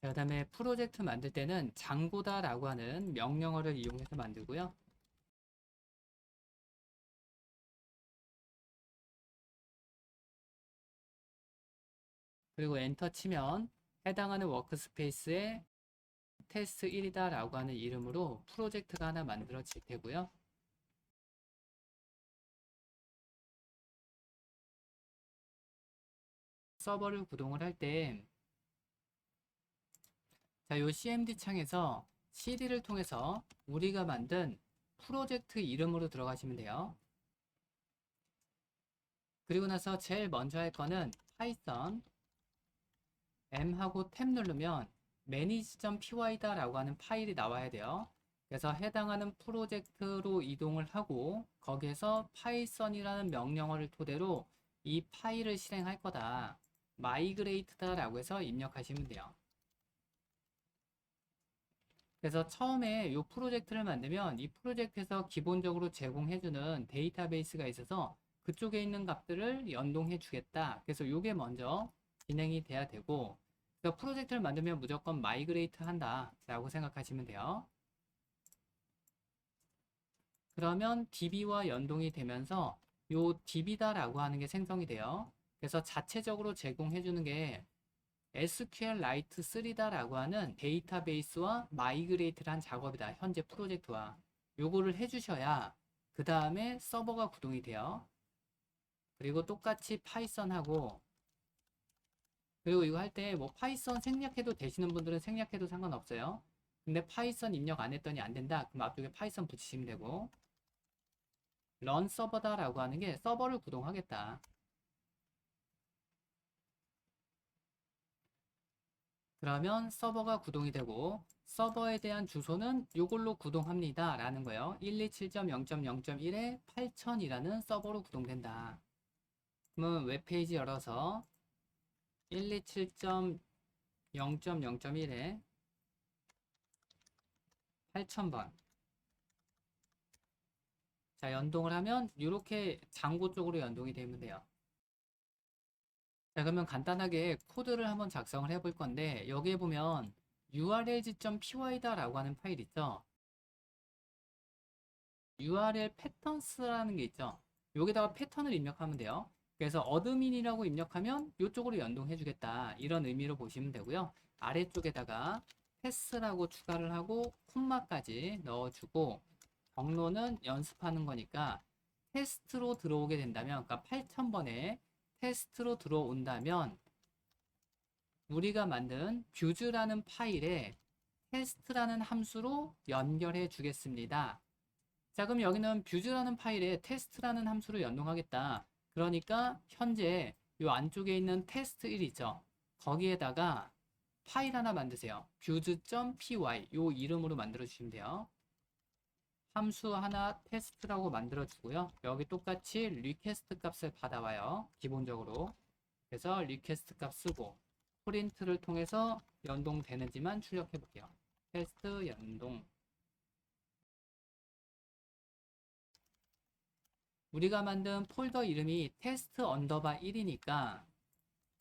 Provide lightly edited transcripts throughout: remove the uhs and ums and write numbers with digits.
그 다음에 프로젝트 만들 때는 장고다라고 하는 명령어를 이용해서 만들고요. 그리고 엔터 치면 해당하는 워크스페이스에 테스트 1이다 라고 하는 이름으로 프로젝트가 하나 만들어질 테고요. 서버를 구동을 할 때, 자, 요 CMD 창에서 CD를 통해서 우리가 만든 프로젝트 이름으로 들어가시면 돼요. 그리고 나서 제일 먼저 할 거는 파이썬 M하고 탭 누르면 manage.py다 라고 하는 파일이 나와야 돼요. 그래서 해당하는 프로젝트로 이동을 하고 거기에서 파이썬이라는 명령어를 토대로 이 파일을 실행할 거다. migrate다 라고 해서 입력하시면 돼요. 그래서 처음에 이 프로젝트를 만들면 이 프로젝트에서 기본적으로 제공해주는 데이터베이스가 있어서 그쪽에 있는 값들을 연동해 주겠다. 그래서 이게 먼저 진행이 돼야 되고, 그래서 프로젝트를 만들면 무조건 마이그레이트 한다 라고 생각하시면 돼요. 그러면 DB와 연동이 되면서 요 DB다 라고 하는 게 생성이 돼요. 그래서 자체적으로 제공해 주는 게 SQLite 3다 라고 하는 데이터베이스와 마이그레이트를 한 작업이다. 현재 프로젝트와. 요거를 해주셔야 그 다음에 서버가 구동이 돼요. 그리고 똑같이 파이썬하고, 그리고 이거 할 때 뭐 파이썬 생략해도 되시는 분들은 생략해도 상관없어요. 근데 파이썬 입력 안 했더니 안 된다. 그럼 앞쪽에 파이썬 붙이시면 되고, 런 서버다 라고 하는 게 서버를 구동하겠다. 그러면 서버가 구동이 되고 서버에 대한 주소는 이걸로 구동합니다 라는 거예요. 127.0.0.1에 8000이라는 서버로 구동된다. 그러면 웹페이지 열어서 127.0.0.1에 8000번 자 연동을 하면 이렇게 장고 쪽으로 연동이 되면 돼요. 자 그러면 간단하게 코드를 한번 작성을 해볼 건데 여기에 보면 urls.py다 라고 하는 파일 있죠. URL 패턴스라는 게 있죠. 여기다가 패턴을 입력하면 돼요. 그래서 어드민이라고 입력하면 이쪽으로 연동해 주겠다. 이런 의미로 보시면 되고요. 아래쪽에다가 패스라고 추가를 하고 콤마까지 넣어주고 경로는 연습하는 거니까 테스트로 들어오게 된다면 그러니까 8000번에 테스트로 들어온다면 우리가 만든 뷰즈라는 파일에 테스트라는 함수로 연결해 주겠습니다. 자, 그럼 여기는 뷰즈라는 파일에 테스트라는 함수를 연동하겠다. 그러니까 현재 이 안쪽에 있는 테스트 1 있죠. 거기에다가 파일 하나 만드세요. 뷰즈.py 이 이름으로 만들어 주시면 돼요. 함수 하나 테스트라고 만들어 주고요. 여기 똑같이 리퀘스트 값을 받아와요. 기본적으로. 그래서 리퀘스트 값 쓰고 프린트를 통해서 연동되는지만 출력해 볼게요. 테스트 연동. 우리가 만든 폴더 이름이 테스트 언더바 1이니까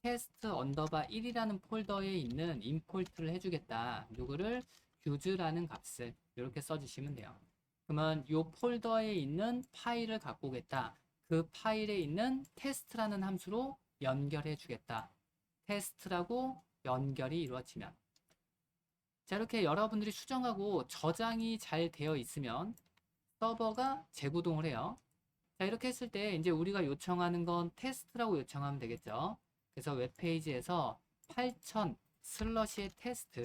테스트 언더바 1이라는 폴더에 있는 임포트를 해주겠다. 누구를 뷰즈라는 값을 이렇게 써주시면 돼요. 그러면 이 폴더에 있는 파일을 갖고 오겠다. 그 파일에 있는 테스트라는 함수로 연결해 주겠다. 테스트라고 연결이 이루어지면 자 이렇게 여러분들이 수정하고 저장이 잘 되어 있으면 서버가 재구동을 해요. 자, 이렇게 했을 때 이제 우리가 요청하는 건 테스트라고 요청하면 되겠죠. 그래서 웹페이지에서 8000 슬러시의 테스트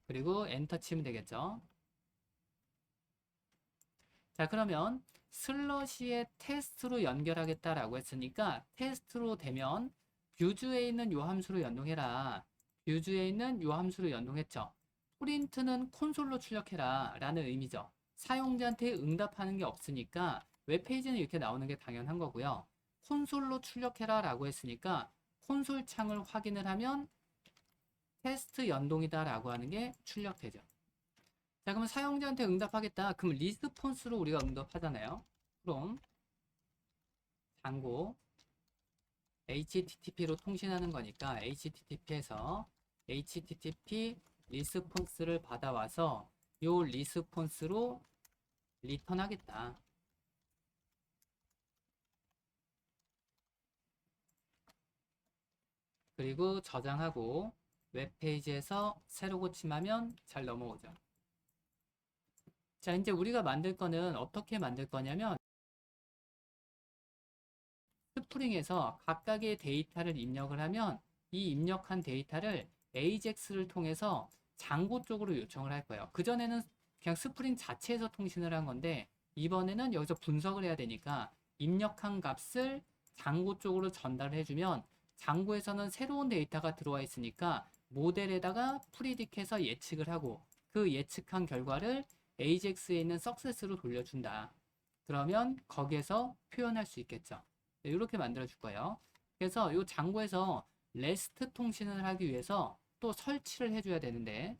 그리고 엔터 치면 되겠죠. 자, 그러면 슬러시의 테스트로 연결하겠다라고 했으니까 테스트로 되면 뷰즈에 있는 요 함수로 연동해라. 뷰즈에 있는 요 함수로 연동했죠. 프린트는 콘솔로 출력해라 라는 의미죠. 사용자한테 응답하는 게 없으니까 웹페이지는 이렇게 나오는 게 당연한 거고요. 콘솔로 출력해라 라고 했으니까 콘솔 창을 확인을 하면 테스트 연동이다 라고 하는 게 출력되죠. 자 그러면 사용자한테 응답하겠다. 그럼 리스폰스로 우리가 응답하잖아요. 그럼 장고 HTTP로 통신하는 거니까 HTTP에서 http 리스폰스를 받아와서 요 리스폰스로 리턴하겠다. 그리고 저장하고 웹페이지에서 새로 고침하면 잘 넘어오죠. 자, 이제 우리가 만들 거는 어떻게 만들 거냐면 스프링에서 각각의 데이터를 입력을 하면 이 입력한 데이터를 AJAX를 통해서 장고 쪽으로 요청을 할 거예요. 그전에는 그냥 스프링 자체에서 통신을 한 건데 이번에는 여기서 분석을 해야 되니까 입력한 값을 장고 쪽으로 전달을 해주면 장고에서는 새로운 데이터가 들어와 있으니까 모델에다가 프리딕해서 예측을 하고 그 예측한 결과를 AJAX에 있는 석세스로 돌려준다. 그러면 거기에서 표현할 수 있겠죠. 이렇게 만들어 줄 거예요. 그래서 이 장고에서 REST 통신을 하기 위해서 또 설치를 해줘야 되는데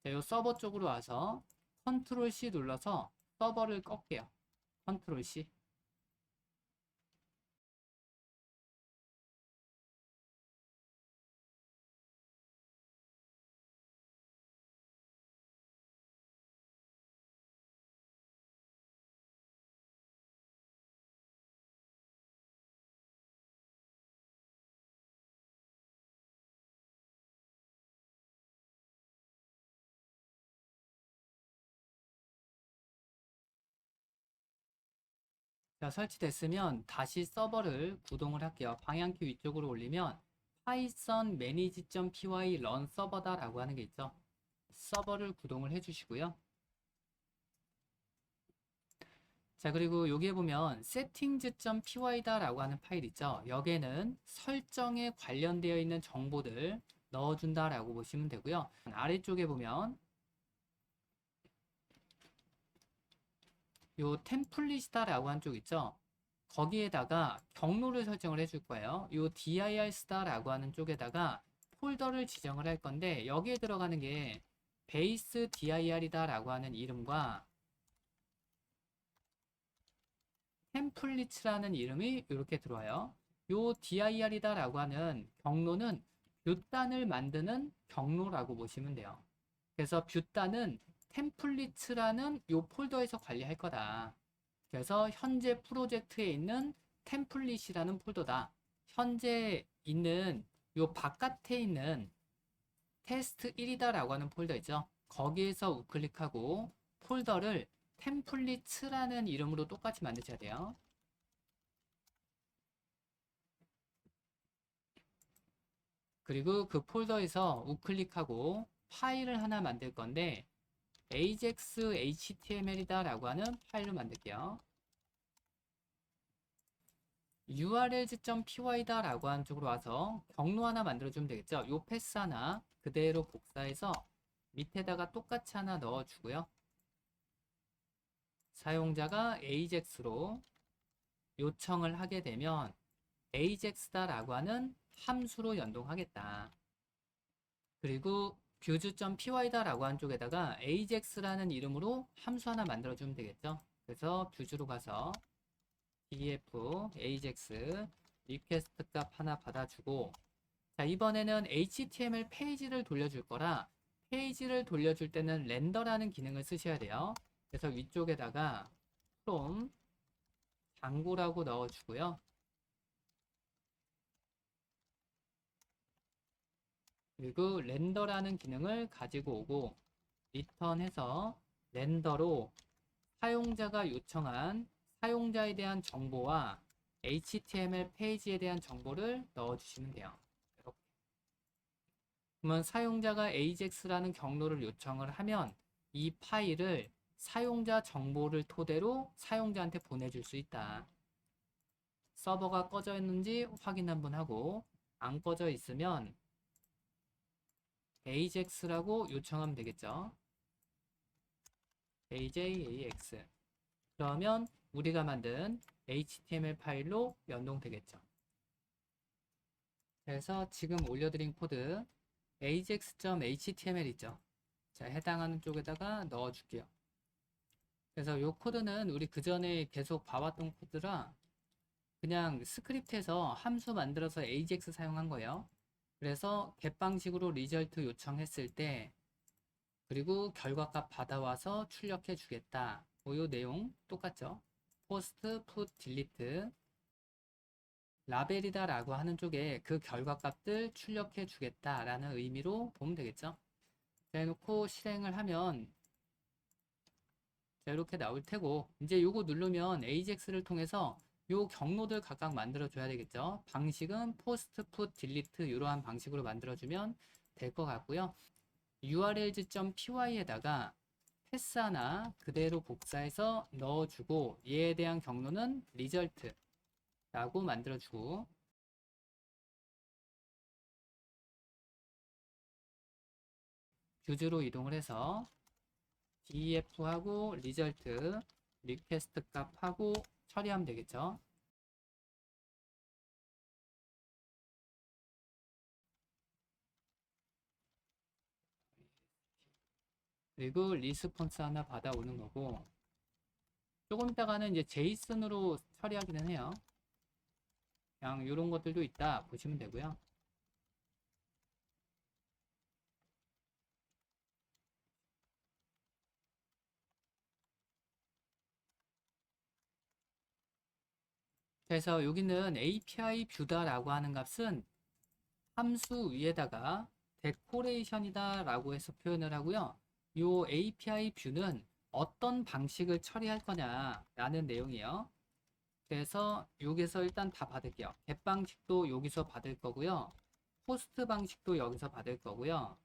이 서버 쪽으로 와서 컨트롤 C 눌러서 서버를 껐게요. 컨트롤 C. 자, 설치됐으면 다시 서버를 구동을 할게요. 방향키 위쪽으로 올리면 python manage.py run server다라고 하는 게 있죠. 서버를 구동을 해주시고요. 자, 그리고 여기에 보면 settings.py다라고 하는 파일 있죠. 여기에는 설정에 관련되어 있는 정보들 넣어준다라고 보시면 되고요. 아래쪽에 보면 요 템플릿이다라고 한 쪽 있죠. 거기에다가 경로를 설정을 해줄 거예요. 요 dir스다라고 하는 쪽에다가 폴더를 지정을 할 건데 여기에 들어가는 게 base dir이다라고 하는 이름과 템플릿이라는 이름이 이렇게 들어와요. 요 dir이다라고 하는 경로는 뷰단을 만드는 경로라고 보시면 돼요. 그래서 뷰단은 템플릿이라는 요 폴더에서 관리할 거다. 그래서 현재 프로젝트에 있는 템플릿이라는 폴더다. 현재 있는 요 바깥에 있는 테스트 1이다라고 하는 폴더 있죠. 거기에서 우클릭하고 폴더를 템플릿이라는 이름으로 똑같이 만드셔야 돼요. 그리고 그 폴더에서 우클릭하고 파일을 하나 만들 건데 ajax html이다라고 하는 파일로 만들게요. urls.py다라고 하는 쪽으로 와서 경로 하나 만들어주면 되겠죠. 요 패스 하나 그대로 복사해서 밑에다가 똑같이 하나 넣어주고요. 사용자가 ajax로 요청을 하게 되면 ajax다라고 하는 함수로 연동하겠다. 그리고 views.py다라고 하는 쪽에다가 ajax라는 이름으로 함수 하나 만들어주면 되겠죠. 그래서 뷰즈로 가서 df ajax 리퀘스트 값 하나 받아주고 자 이번에는 html 페이지를 돌려줄 거라 페이지를 돌려줄 때는 렌더라는 기능을 쓰셔야 돼요. 그래서 위쪽에다가 from 장고라고 넣어주고요. 그리고 렌더라는 기능을 가지고 오고 리턴해서 렌더로 사용자가 요청한 사용자에 대한 정보와 HTML 페이지에 대한 정보를 넣어주시면 돼요. 이렇게. 그러면 사용자가 ajax라는 경로를 요청을 하면 이 파일을 사용자 정보를 토대로 사용자한테 보내줄 수 있다. 서버가 꺼져 있는지 확인 한번 하고 안 꺼져 있으면 ajax라고 요청하면 되겠죠. ajax 그러면 우리가 만든 HTML 파일로 연동되겠죠. 그래서 지금 올려드린 코드 ajax.html 있죠. 자, 해당하는 쪽에다가 넣어줄게요. 그래서 이 코드는 우리 그 전에 계속 봐왔던 코드라 그냥 스크립트에서 함수 만들어서 ajax 사용한 거예요. 그래서 get 방식으로 리절트 요청했을 때 그리고 결과값 받아와서 출력해 주겠다. 요 내용 똑같죠? post put delete 라벨이다 라고 하는 쪽에 그 결과값들 출력해 주겠다 라는 의미로 보면 되겠죠? 자, 해놓고 실행을 하면 자, 이렇게 나올 테고 이제 요거 누르면 AJAX를 통해서 요 경로들 각각 만들어 줘야 되겠죠. 방식은 post put delete 이러한 방식으로 만들어 주면 될 것 같고요. urls.py에다가 패스 하나 그대로 복사해서 넣어주고 얘에 대한 경로는 result 라고 만들어 주고 뷰즈로 이동을 해서 def하고 result request 값하고 처리하면 되겠죠. 그리고 리스폰스 하나 받아오는 거고 조금 있다가는 이제 제이슨으로 처리하기는 해요. 그냥 이런 것들도 있다 보시면 되고요. 그래서 여기는 API 뷰다라고 하는 값은 함수 위에다가 데코레이션이다 라고 해서 표현을 하고요. 요 API 뷰는 어떤 방식을 처리할 거냐 라는 내용이에요. 그래서 여기서 일단 다 받을게요. get 방식도 여기서 받을 거고요. 포스트 방식도 여기서 받을 거고요.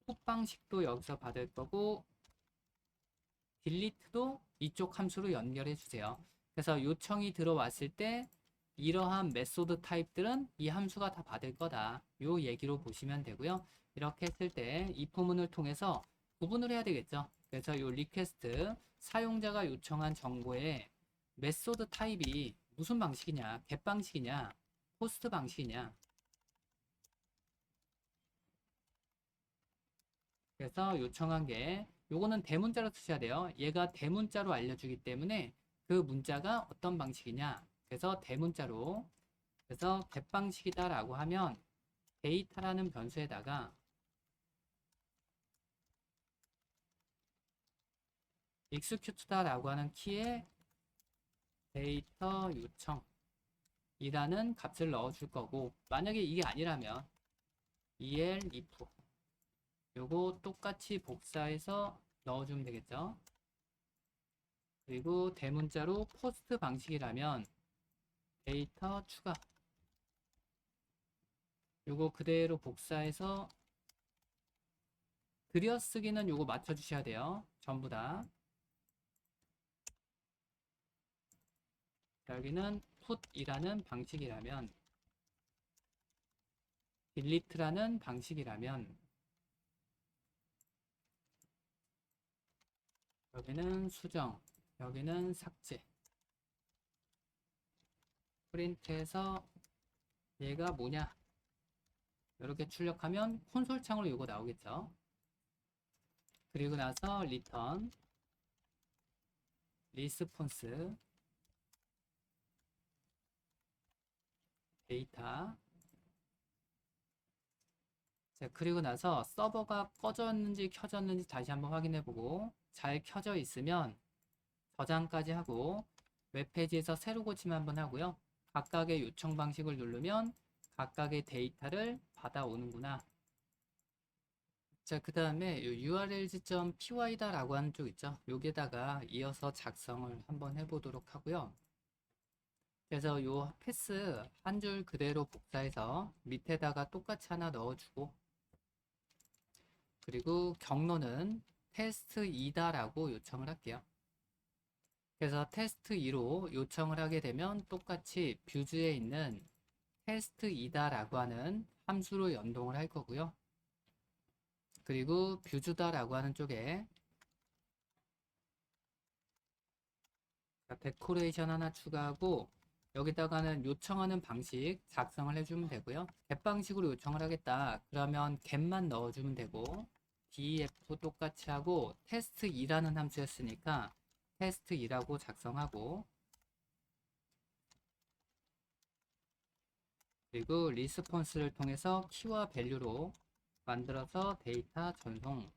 put 방식도 여기서 받을 거고 딜리트도 이쪽 함수로 연결해 주세요. 그래서 요청이 들어왔을 때 이러한 메소드 타입들은 이 함수가 다 받을 거다. 요 얘기로 보시면 되고요. 이렇게 했을 때 이 포문을 통해서 구분을 해야 되겠죠. 그래서 요 리퀘스트 사용자가 요청한 정보의 메소드 타입이 무슨 방식이냐, get 방식이냐, 포스트 방식이냐. 그래서 요청한 게 요거는 대문자로 쓰셔야 돼요. 얘가 대문자로 알려주기 때문에 그 문자가 어떤 방식이냐. 그래서 대문자로 그래서 get 방식이다 라고 하면 데이터라는 변수에다가 execute다 라고 하는 키에 데이터 요청이라는 값을 넣어줄 거고 만약에 이게 아니라면 el if 요거 똑같이 복사해서 넣어주면 되겠죠. 그리고 대문자로 포스트 방식이라면 데이터 추가 요거 그대로 복사해서 들여쓰기는 요거 맞춰주셔야 돼요. 전부 다. 여기는 put이라는 방식이라면 delete라는 방식이라면 여기는 수정, 여기는 삭제. 프린트해서 얘가 뭐냐 이렇게 출력하면 콘솔 창으로 이거 나오겠죠. 그리고 나서 return response 데이터. 자, 그리고 나서 서버가 꺼졌는지 켜졌는지 다시 한번 확인해 보고 잘 켜져 있으면 저장까지 하고 웹페이지에서 새로 고침 한번 하고요. 각각의 요청 방식을 누르면 각각의 데이터를 받아오는구나. 자, 그 다음에 urls.py다 라고 하는 쪽 있죠. 여기에다가 이어서 작성을 한번 해보도록 하고요. 그래서 요 패스 한 줄 그대로 복사해서 밑에다가 똑같이 하나 넣어주고 그리고 경로는 테스트2다 라고 요청을 할게요. 그래서 테스트2로 요청을 하게 되면 똑같이 뷰즈에 있는 테스트2다 라고 하는 함수로 연동을 할 거고요. 그리고 뷰즈다 라고 하는 쪽에 데코레이션 하나 추가하고 여기다가는 요청하는 방식 작성을 해주면 되고요. get 방식으로 요청을 하겠다. 그러면 get만 넣어주면 되고 def 똑같이 하고 test2라는 함수였으니까 test2라고 작성하고 그리고 리스폰스를 통해서 키와 밸류로 만들어서 데이터 전송.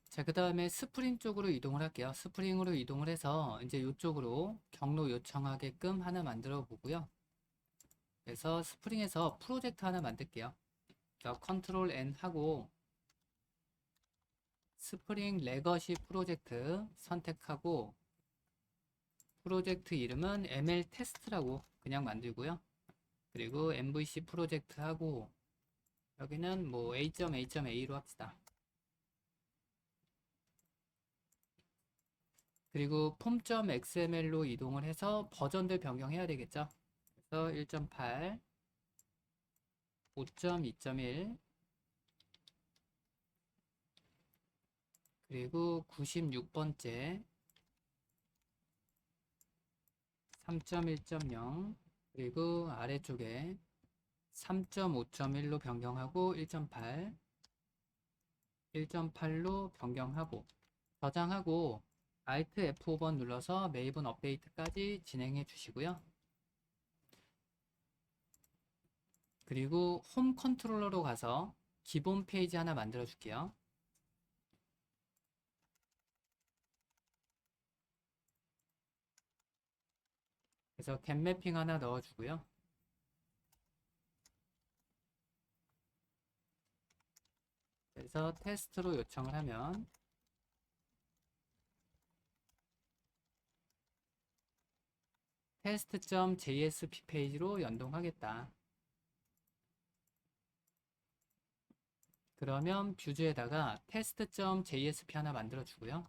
자, 그 다음에 스프링 쪽으로 이동을 할게요. 스프링으로 이동을 해서 이제 이쪽으로 경로 요청하게끔 하나 만들어 보고요. 그래서 스프링에서 프로젝트 하나 만들게요. 컨트롤 N 하고 스프링 레거시 프로젝트 선택하고 프로젝트 이름은 ML 테스트라고 그냥 만들고요. 그리고 MVC 프로젝트 하고 여기는 뭐 A.A.A로 합시다. 그리고 폼.xml로 이동을 해서 버전들 변경해야 되겠죠. 그래서 1.8, 5.2.1, 그리고 96번째, 3.1.0, 그리고 아래쪽에 3.5.1로 변경하고 1.8, 1.8로 변경하고 저장하고 Alt F5번 눌러서 메이븐 업데이트까지 진행해 주시고요. 그리고 홈 컨트롤러로 가서 기본 페이지 하나 만들어 줄게요. 그래서 겟 매핑 하나 넣어 주고요. 그래서 테스트로 요청을 하면 test.jsp 페이지로 연동하겠다. 그러면 뷰즈에다가 test.jsp 하나 만들어 주고요.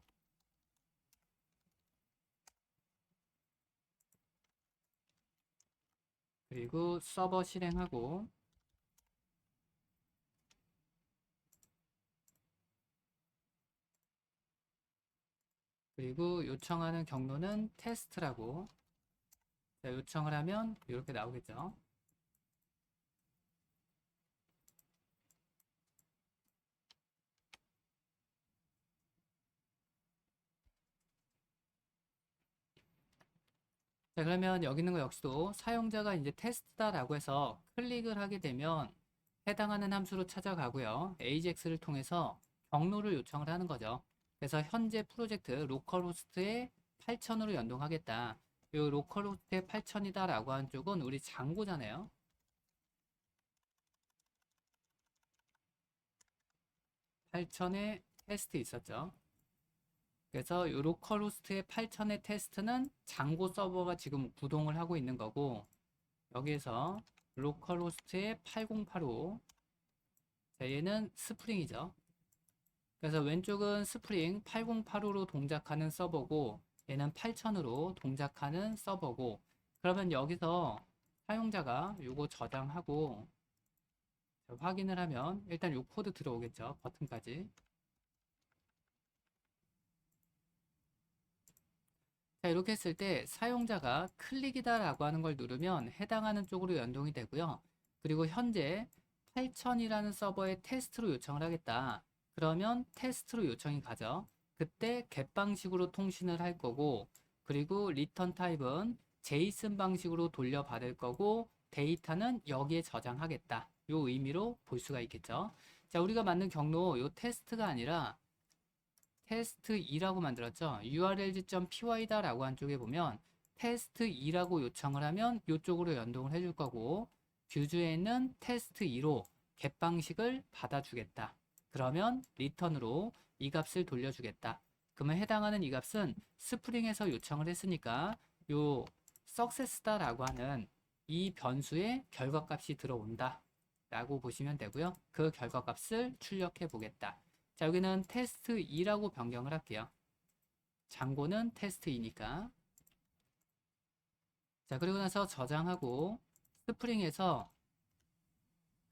그리고 서버 실행하고 그리고 요청하는 경로는 테스트라고 요청을 하면 이렇게 나오겠죠. 자, 그러면 여기 있는 거 역시도 사용자가 이제 테스트다라고 해서 클릭을 하게 되면 해당하는 함수로 찾아가고요. AJAX를 통해서 경로를 요청을 하는 거죠. 그래서 현재 프로젝트 로컬호스트에 8000으로 연동하겠다. 이 로컬호스트에 8000이다라고 한 쪽은 우리 장고잖아요. 8000에 테스트 있었죠. 그래서 이 로컬호스트의 8000의 테스트는 장고 서버가 지금 구동을 하고 있는 거고 여기에서 로컬호스트의 8085 얘는 스프링이죠. 그래서 왼쪽은 스프링 8085로 동작하는 서버고 얘는 8000으로 동작하는 서버고 그러면 여기서 사용자가 이거 저장하고 확인을 하면 일단 이 코드 들어오겠죠. 버튼까지. 자, 이렇게 했을 때 사용자가 클릭이다 라고 하는 걸 누르면 해당하는 쪽으로 연동이 되고요. 그리고 현재 8000이라는 서버에 테스트로 요청을 하겠다. 그러면 테스트로 요청이 가죠. 그때 get 방식으로 통신을 할 거고 그리고 return 타입은 JSON 방식으로 돌려받을 거고 데이터는 여기에 저장하겠다. 요 의미로 볼 수가 있겠죠. 자, 우리가 만든 경로 요 테스트가 아니라 test2라고 만들었죠. urls.py다 라고 한쪽에 보면 test2라고 요청을 하면 이쪽으로 연동을 해줄 거고 뷰즈에 있는 test2로 get 방식을 받아주겠다. 그러면 return으로 이 값을 돌려주겠다. 그러면 해당하는 이 값은 스프링에서 요청을 했으니까 요 success다 라고 하는 이 변수의 결과값이 들어온다 라고 보시면 되고요. 그 결과값을 출력해 보겠다. 자, 여기는 테스트 2라고 변경을 할게요. 장고는 테스트 2니까. 자, 그리고 나서 저장하고 스프링에서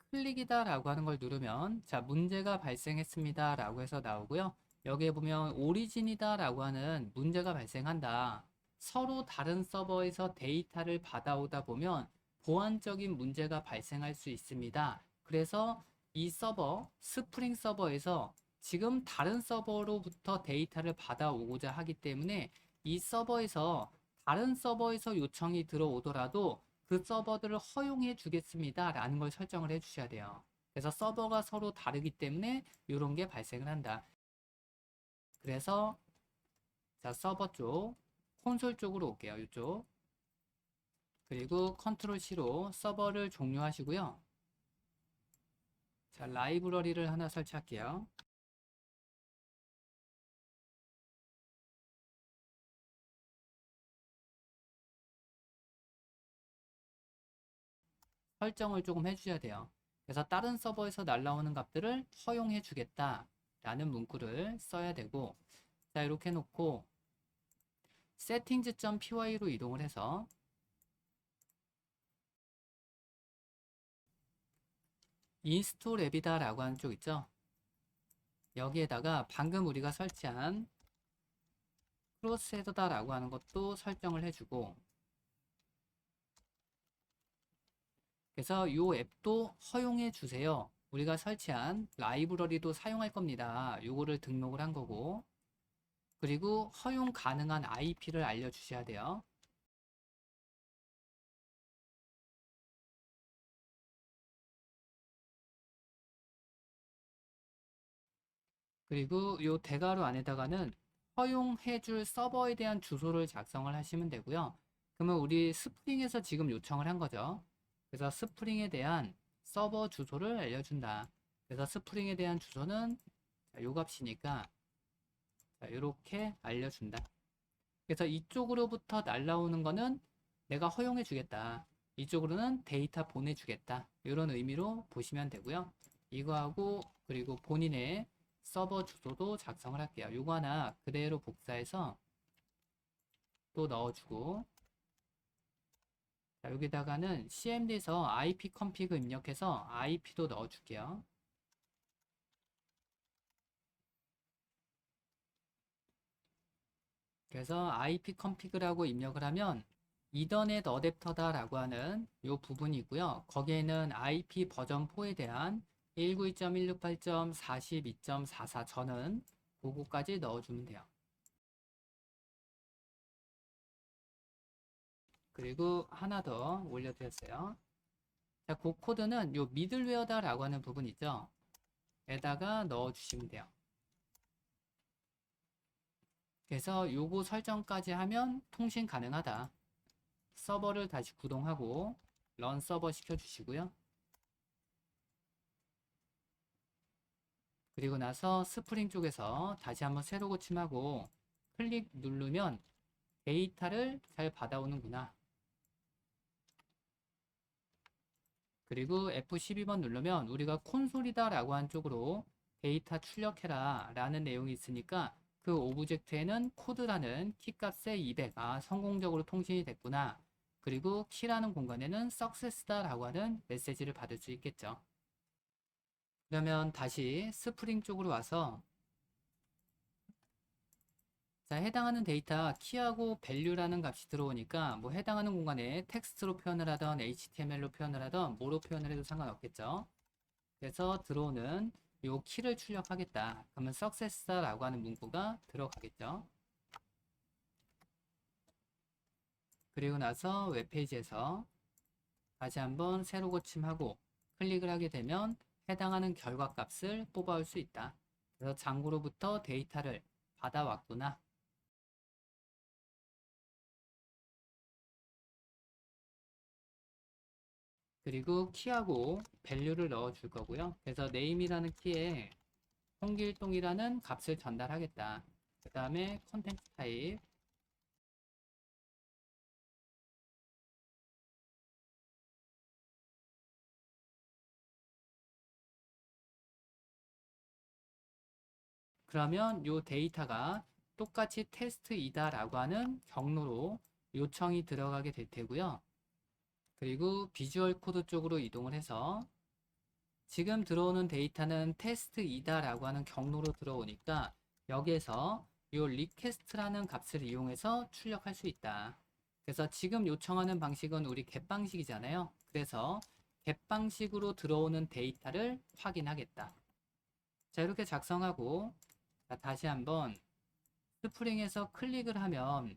클릭이다 라고 하는 걸 누르면 자, 문제가 발생했습니다 라고 해서 나오고요. 여기에 보면 오리진이다 라고 하는 문제가 발생한다. 서로 다른 서버에서 데이터를 받아오다 보면 보안적인 문제가 발생할 수 있습니다. 그래서 이 서버, 스프링 서버에서 지금 다른 서버로부터 데이터를 받아오고자 하기 때문에 이 서버에서 다른 서버에서 요청이 들어오더라도 그 서버들을 허용해 주겠습니다 라는 걸 설정을 해 주셔야 돼요. 그래서 서버가 서로 다르기 때문에 이런 게 발생을 한다. 그래서 자, 서버 쪽, 콘솔 쪽으로 올게요. 이쪽. 그리고 컨트롤 C로 서버를 종료하시고요. 자, 라이브러리를 하나 설치할게요. 설정을 조금 해주셔야 돼요. 그래서 다른 서버에서 날라오는 값들을 허용해 주겠다 라는 문구를 써야 되고, 자, 이렇게 해놓고 settings.py로 이동을 해서 install 앱이다 라고 하는 쪽 있죠. 여기에다가 방금 우리가 설치한 크로스 헤더다 라고 하는 것도 설정을 해주고, 그래서 이 앱도 허용해 주세요. 우리가 설치한 라이브러리도 사용할 겁니다. 요거를 등록을 한 거고, 그리고 허용 가능한 IP를 알려주셔야 돼요. 그리고 이 대괄호 안에다가는 허용해줄 서버에 대한 주소를 작성을 하시면 되고요. 그러면 우리 스프링에서 지금 요청을 한 거죠. 그래서 스프링에 대한 서버 주소를 알려준다. 그래서 스프링에 대한 주소는 요 값이니까 이렇게 알려준다. 그래서 이쪽으로부터 날라오는 거는 내가 허용해 주겠다. 이쪽으로는 데이터 보내주겠다. 이런 의미로 보시면 되고요. 이거하고 그리고 본인의 서버 주소도 작성을 할게요. 요거 하나 그대로 복사해서 또 넣어주고, 자, 여기다가는 cmd에서 IP config 입력해서 IP도 넣어줄게요. 그래서 IP config라고 입력을 하면 이더넷 어댑터다 라고 하는 요 부분이 있고요. 거기에는 IP 버전 4에 대한 192.168.42.44 저는 그거까지 넣어주면 돼요. 그리고 하나 더 올려드렸어요. 자, 그 코드는 요 미들웨어다 라고 하는 부분 있죠. 에다가 넣어주시면 돼요. 그래서 요거 설정까지 하면 통신 가능하다. 서버를 다시 구동하고 런 서버 시켜주시고요. 그리고 나서 스프링 쪽에서 다시 한번 새로 고침하고 클릭 누르면 데이터를 잘 받아오는구나. 그리고 F12번 누르면 우리가 콘솔이다 라고 한 쪽으로 데이터 출력해라 라는 내용이 있으니까 그 오브젝트에는 코드라는 키값의 200, 성공적으로 통신이 됐구나. 그리고 키라는 공간에는 success다 라고 하는 메시지를 받을 수 있겠죠. 그러면 다시 스프링 쪽으로 와서 자, 해당하는 데이터 키하고 value라는 값이 들어오니까 뭐 해당하는 공간에 텍스트로 표현을 하던 HTML로 표현을 하던 뭐로 표현을 해도 상관없겠죠. 그래서 들어오는 요 키를 출력하겠다. 그러면 success라고 하는 문구가 들어가겠죠. 그리고 나서 웹페이지에서 다시 한번 새로 고침하고 클릭을 하게 되면 해당하는 결과 값을 뽑아올 수 있다. 그래서 장구로부터 데이터를 받아왔구나. 그리고 키하고 value를 넣어 줄 거고요. 그래서 name이라는 키에 홍길동이라는 값을 전달하겠다. 그 다음에 컨텐츠 타입, 그러면 이 데이터가 똑같이 테스트이다 라고 하는 경로로 요청이 들어가게 될 테고요. 그리고 비주얼 코드 쪽으로 이동을 해서 지금 들어오는 데이터는 테스트이다 라고 하는 경로로 들어오니까 여기에서 이 request라는 값을 이용해서 출력할 수 있다. 그래서 지금 요청하는 방식은 우리 get 방식이잖아요. 그래서 갯방식으로 들어오는 데이터를 확인하겠다. 자, 이렇게 작성하고, 자, 다시 한번 스프링에서 클릭을 하면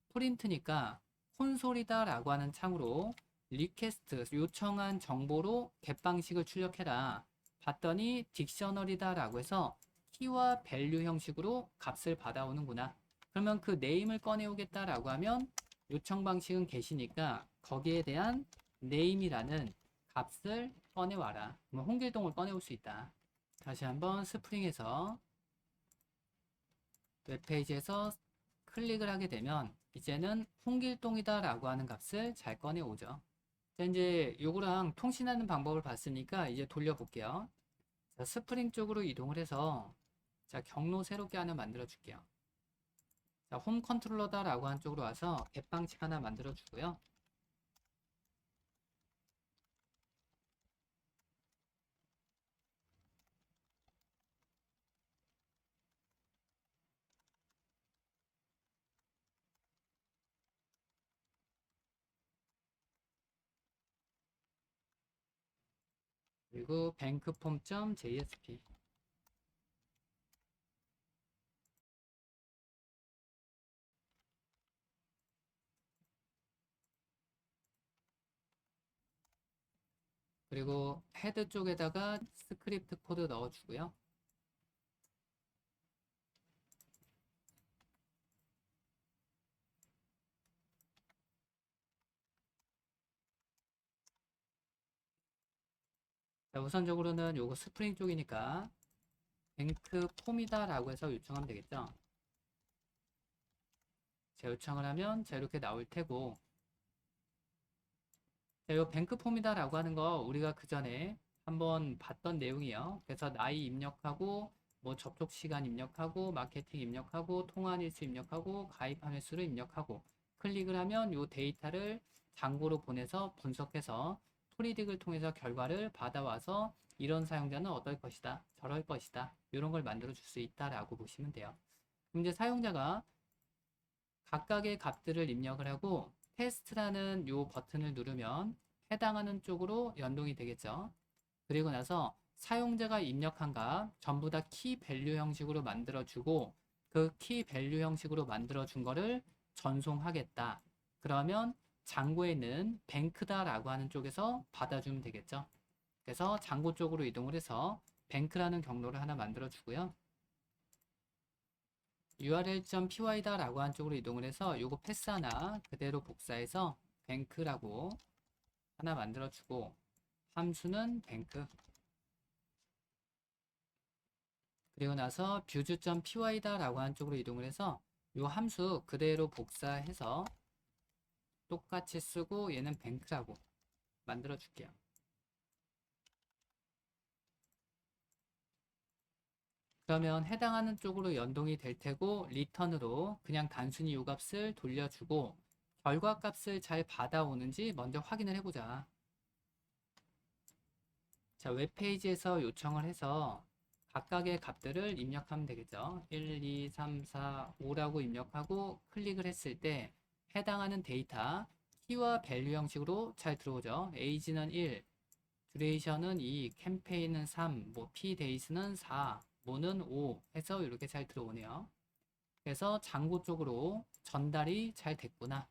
프린트니까 콘솔이다 라고 하는 창으로 리퀘스트 요청한 정보로 갯방식을 출력해라 봤더니 딕셔너리다 라고 해서 키와 밸류 형식으로 값을 받아오는구나. 그러면 그 네임을 꺼내오겠다 라고 하면 요청 방식은 get이니까 거기에 대한 name이라는 값을 꺼내와라. 그러면 홍길동을 꺼내올 수 있다. 다시 한번 스프링에서 웹페이지에서 클릭을 하게 되면 이제는 홍길동이다 라고 하는 값을 잘 꺼내오죠. 자, 이제 요거랑 통신하는 방법을 봤으니까 이제 돌려볼게요. 자, 스프링 쪽으로 이동을 해서 자, 경로 새롭게 하나 만들어 줄게요. 자, 홈 컨트롤러다 라고 하는 쪽으로 와서 앱방식 하나 만들어 주고요. 그리고 bankform.jsp 그리고 헤드 쪽에다가 스크립트 코드 넣어 주고요. 자, 우선적으로는 요거 스프링 쪽이니까 뱅크폼이다 라고 해서 요청하면 되겠죠. 자, 요청을 하면 자, 이렇게 나올 테고 자, 요 뱅크폼이다 라고 하는 거 우리가 그 전에 한번 봤던 내용이에요. 그래서 나이 입력하고 뭐 접속 시간 입력하고 마케팅 입력하고 통화 일수 입력하고 가입한 횟수를 입력하고 클릭을 하면 요 데이터를 장고로 보내서 분석해서 프리딕을 통해서 결과를 받아와서 이런 사용자는 어떨 것이다 저럴 것이다 이런 걸 만들어 줄 수 있다라고 보시면 돼요. 그럼 이제 사용자가 각각의 값들을 입력을 하고 테스트라는 요 버튼을 누르면 해당하는 쪽으로 연동이 되겠죠. 그리고 나서 사용자가 입력한 값 전부 다 키 밸류 형식으로 만들어 주고 그 키 밸류 형식으로 만들어 준 거를 전송하겠다. 그러면 장고에 있는 뱅크다 라고 하는 쪽에서 받아주면 되겠죠. 그래서 장고 쪽으로 이동을 해서 뱅크라는 경로를 하나 만들어 주고요. url.py다 라고 한 쪽으로 이동을 해서 요거 패스 하나 그대로 복사해서 뱅크라고 하나 만들어 주고 함수는 뱅크 그리고 나서 views.py다 라고 한 쪽으로 이동을 해서 요 함수 그대로 복사해서 똑같이 쓰고 얘는 뱅크라고 만들어 줄게요. 그러면 해당하는 쪽으로 연동이 될 테고 리턴으로 그냥 단순히 요 값을 돌려주고 결과 값을 잘 받아오는지 먼저 확인을 해보자. 자, 웹페이지에서 요청을 해서 각각의 값들을 입력하면 되겠죠. 1, 2, 3, 4, 5라고 입력하고 클릭을 했을 때 해당하는 데이터 키와 밸류 형식으로 잘 들어오죠. age는 1, 듀레이션은 2, 캠페인은 3, 뭐 pdays는 4, 뭐는 5 해서 이렇게 잘 들어오네요. 그래서 장고 쪽으로 전달이 잘 됐구나.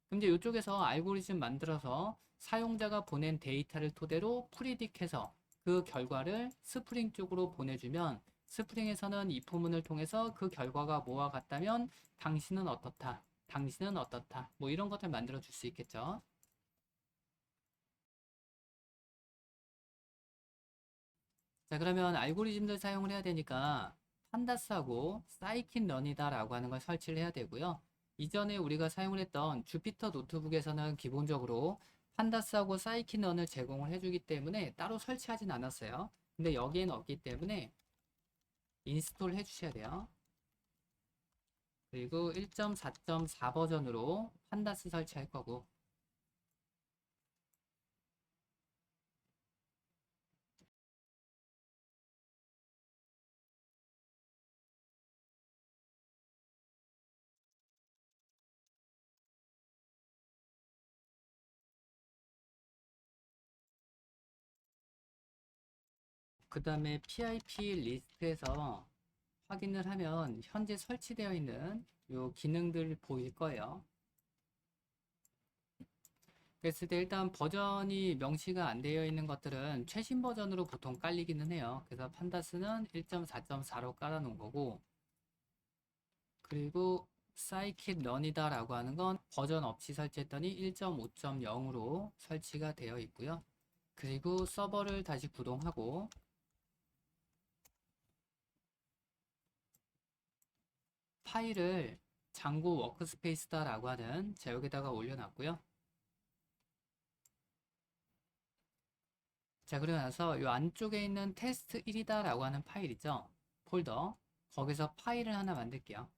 그럼 이제 이쪽에서 알고리즘 만들어서 사용자가 보낸 데이터를 토대로 프리딕해서 그 결과를 스프링 쪽으로 보내주면 스프링에서는 이 포문을 통해서 그 결과가 뭐와 같다면 당신은 어떻다, 당신은 어떻다 뭐 이런 것들 만들어 줄 수 있겠죠. 자, 그러면 알고리즘들 사용을 해야 되니까 판다스하고 사이킨런이다 라고 하는 걸 설치를 해야 되고요. 이전에 우리가 사용을 했던 주피터 노트북에서는 기본적으로 판다스하고 사이킨런을 제공을 해주기 때문에 따로 설치하진 않았어요. 근데 여기에는 없기 때문에 인스톨 해주셔야 돼요. 그리고 1.4.4 버전으로 판다스 설치할 거고 그 다음에 PIP 리스트에서 확인을 하면 현재 설치되어 있는 요 기능들 보일 거예요. 그랬을 때 일단 버전이 명시가 안 되어 있는 것들은 최신 버전으로 보통 깔리기는 해요. 그래서 판다스는 1.4.4로 깔아 놓은 거고, 그리고 scikit-run이다 라고 하는 건 버전 없이 설치했더니 1.5.0으로 설치가 되어 있고요. 그리고 서버를 다시 구동하고 파일을 장고 워크스페이스다 라고 하는 제목에다가 올려놨고요. 자, 그러고 나서 이 안쪽에 있는 테스트 1이다 라고 하는 파일 있죠? 폴더. 거기서 파일을 하나 만들게요.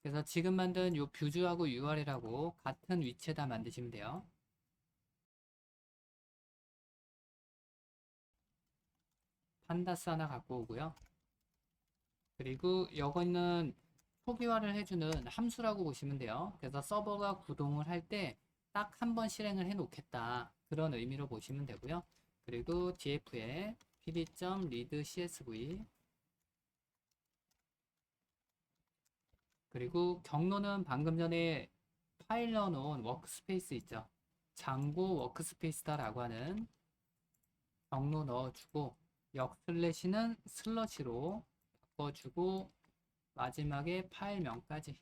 그래서 지금 만든 이 뷰즈하고 URL하고 같은 위치에다 만드시면 돼요. 판다스 하나 갖고 오고요. 그리고 이거는 초기화를 해주는 함수라고 보시면 돼요. 그래서 서버가 구동을 할 때 딱 한 번 실행을 해 놓겠다. 그런 의미로 보시면 되고요. 그리고 df에 pd.readcsv 그리고 경로는 방금 전에 파일 넣어놓은 워크스페이스 있죠. 장고 워크스페이스다라고 하는 경로 넣어주고 역슬래시는 슬러시로 바꿔주고 마지막에 파일명까지.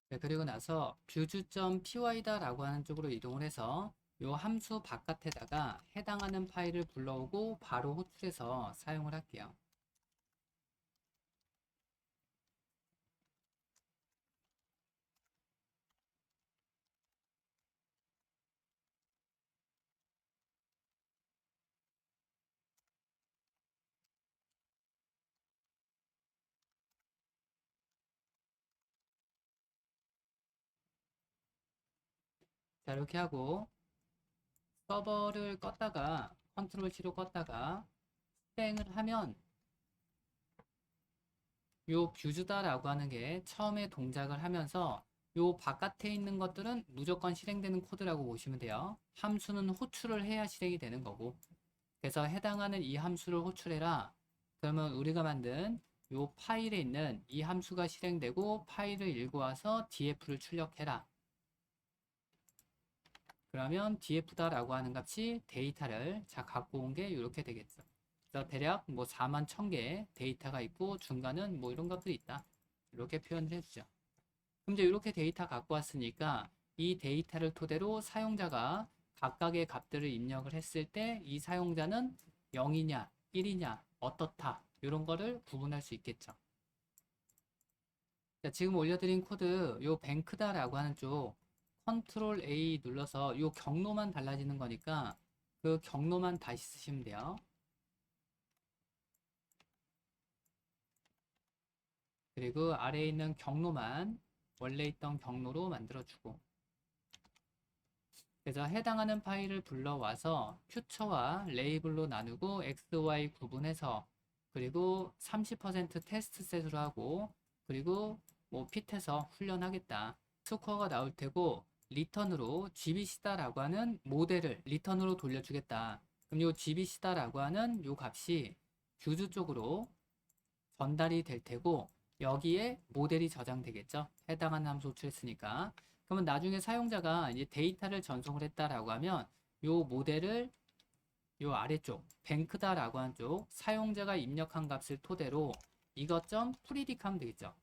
네, 그리고 나서 뷰즈.py다 라고 하는 쪽으로 이동을 해서 이 함수 바깥에다가 해당하는 파일을 불러오고 바로 호출해서 사용을 할게요. 자, 이렇게 하고 서버를 껐다가 컨트롤 C로 껐다가 실행을 하면 요 뷰즈다라고 하는 게 처음에 동작을 하면서 요 바깥에 있는 것들은 무조건 실행되는 코드라고 보시면 돼요. 함수는 호출을 해야 실행이 되는 거고. 그래서 해당하는 이 함수를 호출해라. 그러면 우리가 만든 요 파일에 있는 이 함수가 실행되고 파일을 읽고 와서 df를 출력해라. 그러면 df다라고 하는 값이 데이터를 갖고 온 게 이렇게 되겠죠. 그래서 대략 뭐 4만 1000개 데이터가 있고 중간은 뭐 이런 것들이 있다. 이렇게 표현을 해주죠. 그럼 이제 이렇게 데이터 갖고 왔으니까 이 데이터를 토대로 사용자가 각각의 값들을 입력을 했을 때 이 사용자는 0이냐, 1이냐, 어떻다 이런 거를 구분할 수 있겠죠. 자, 지금 올려드린 코드 요 뱅크다라고 하는 쪽 컨트롤 A 눌러서 요 경로만 달라지는 거니까 그 경로만 다시 쓰시면 돼요. 그리고 아래에 있는 경로만 원래 있던 경로로 만들어주고 그래서 해당하는 파일을 불러와서 퓨처와 레이블로 나누고 x, y 구분해서 그리고 30% 테스트 셋으로 하고 그리고 뭐 핏해서 훈련하겠다. 스코어가 나올 테고 리턴으로 gbc다라고 하는 모델을 리턴으로 돌려주겠다. 그럼 요 gbc다라고 하는 요 값이 뷰즈 쪽으로 전달이 될 테고 여기에 모델이 저장되겠죠. 해당하는 함수 호출했으니까. 그러면 나중에 사용자가 이제 데이터를 전송을 했다라고 하면 요 모델을 요 아래쪽 뱅크다라고 하는 쪽 사용자가 입력한 값을 토대로 이것 점 프리딕 하면 되겠죠.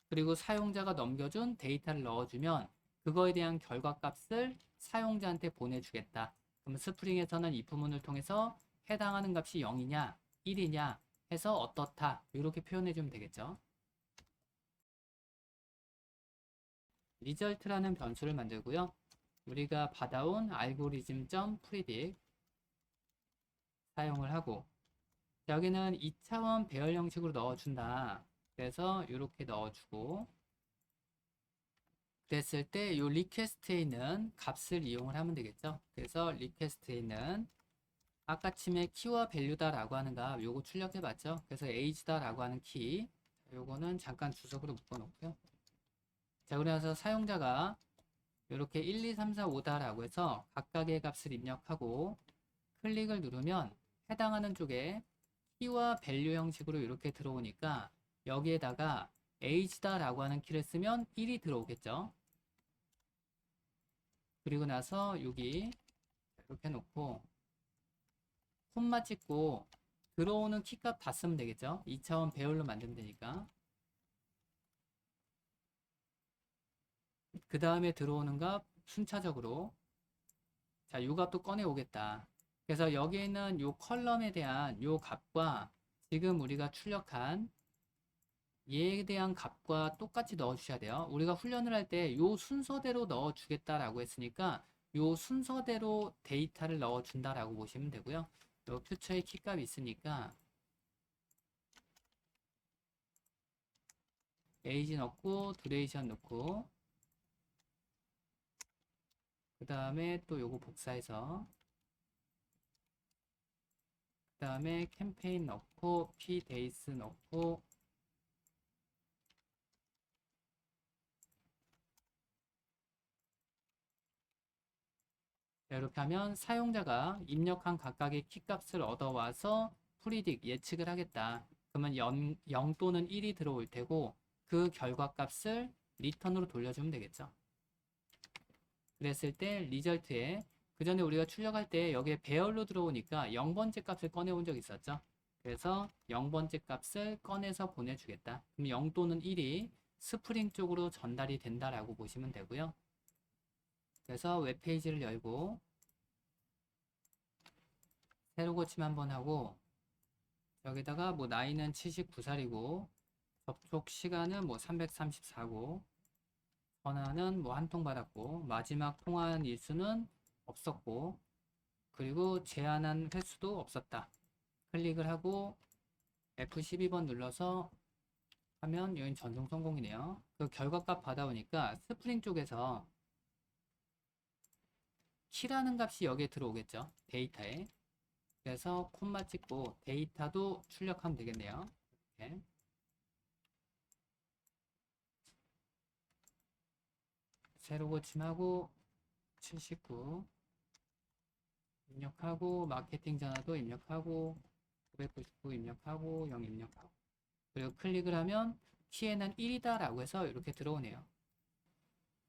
그리고 사용자가 넘겨준 데이터를 넣어주면 그거에 대한 결과값을 사용자한테 보내주겠다. 그럼 스프링에서는 이 부분을 통해서 해당하는 값이 0이냐 1이냐 해서 어떻다 이렇게 표현해 주면 되겠죠. result라는 변수를 만들고요. 우리가 받아온 algorithm.predict 사용을 하고 여기는 2차원 배열 형식으로 넣어준다. 그래서 이렇게 넣어주고, 그랬을 때 이 리퀘스트에 있는 값을 이용을 하면 되겠죠. 그래서 리퀘스트에 있는 아까 침에 키와 밸류다 라고 하는 값 요거 출력해 봤죠. 그래서 age다 라고 하는 키, 요거는 잠깐 주석으로 묶어 놓고요. 자, 그래서 사용자가 이렇게 1, 2, 3, 4, 5다 라고 해서 각각의 값을 입력하고 클릭을 누르면 해당하는 쪽에 키와 밸류 형식으로 이렇게 들어오니까 여기에다가 age다 라고 하는 키를 쓰면 1이 들어오겠죠. 그리고 나서 여기 이렇게 놓고 콤마 찍고 들어오는 키값 다 쓰면 되겠죠. 2차원 배열로 만들면 되니까. 그 다음에 들어오는 값 순차적으로, 자, 요 값도 꺼내 오겠다. 그래서 여기에 있는 요 컬럼에 대한 요 값과 지금 우리가 출력한 얘에 대한 값과 똑같이 넣어 주셔야 돼요. 우리가 훈련을 할 때 요 순서대로 넣어 주겠다라고 했으니까 요 순서대로 데이터를 넣어 준다라고 보시면 되고요. 요 퓨처의 키값이 있으니까 에이지 넣고 듀레이션 넣고, 그 다음에 또 요거 복사해서, 그 다음에 캠페인 넣고 pdays 넣고, 이렇게 하면 사용자가 입력한 각각의 키값을 얻어와서 프리딕 예측을 하겠다. 그러면 0 또는 1이 들어올 테고 그 결과값을 리턴으로 돌려주면 되겠죠. 그랬을 때 리절트에, 그 전에 우리가 출력할 때 여기에 배열로 들어오니까 0번째 값을 꺼내온 적 있었죠. 그래서 0번째 값을 꺼내서 보내주겠다. 그럼 0 또는 1이 스프링 쪽으로 전달이 된다라고 보시면 되고요. 그래서 웹페이지를 열고 새로 고침 한번 하고, 여기다가 뭐 나이는 79살이고 접촉 시간은 뭐 334고 전화는 뭐 한 통 받았고 마지막 통화한 일수는 없었고 그리고 제한한 횟수도 없었다. 클릭을 하고 F12번 눌러서 하면 여긴 전송 성공이네요. 그 결과값 받아오니까 스프링 쪽에서 키라는 값이 여기에 들어오겠죠. 데이터에. 그래서 콤마 찍고 데이터도 출력하면 되겠네요. 이렇게. 새로 고침하고 79 입력하고 마케팅 전화도 입력하고 999 입력하고 0 입력하고, 그리고 클릭을 하면 키에는 1이다 라고 해서 이렇게 들어오네요.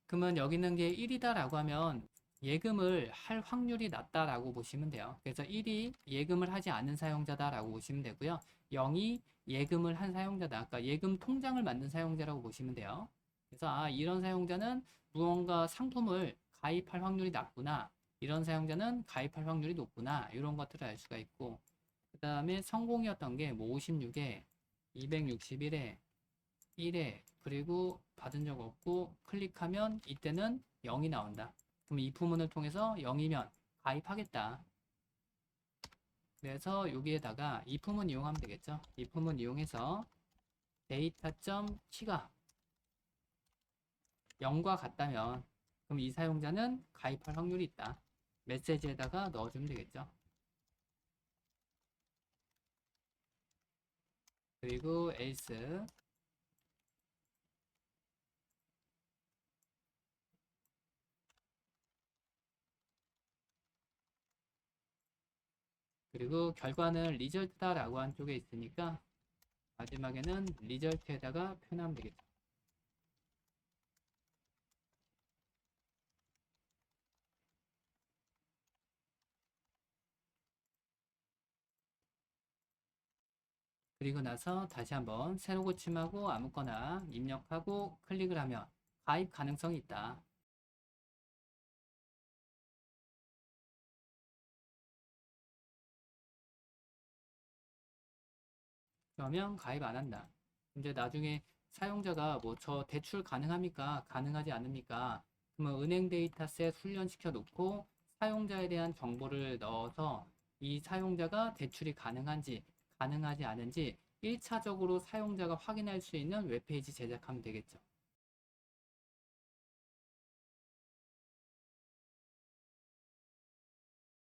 그러면 여기 있는 게 1이다 라고 하면 예금을 할 확률이 낮다라고 보시면 돼요. 그래서 1이 예금을 하지 않은 사용자다라고 보시면 되고요. 0이 예금을 한 사용자다. 그러니까 예금 통장을 만든 사용자라고 보시면 돼요. 그래서 아, 이런 사용자는 무언가 상품을 가입할 확률이 낮구나. 이런 사용자는 가입할 확률이 높구나. 이런 것들을 알 수가 있고, 그 다음에 성공이었던 게 뭐 56에 261에 1에 그리고 받은 적 없고 클릭하면 이때는 0이 나온다. 그럼 이 부문을 통해서 0이면 가입하겠다. 그래서 여기에다가 이 부문 이용하면 되겠죠. 이 부문 이용해서 데이터.키가 0과 같다면 그럼 이 사용자는 가입할 확률이 있다. 메시지에다가 넣어주면 되겠죠. 그리고 else 그리고 결과는 리절트다 라고 한 쪽에 있으니까 마지막에는 리절트에다가 표현하면 되겠죠. 그리고 나서 다시 한번 새로 고침하고 아무거나 입력하고 클릭을 하면 가입 가능성이 있다. 그러면 가입 안 한다. 이제 나중에 사용자가 뭐 저 대출 가능합니까? 가능하지 않습니까? 그러면 은행 데이터셋 훈련시켜 놓고 사용자에 대한 정보를 넣어서 이 사용자가 대출이 가능한지 가능하지 않은지 1차적으로 사용자가 확인할 수 있는 웹페이지 제작하면 되겠죠.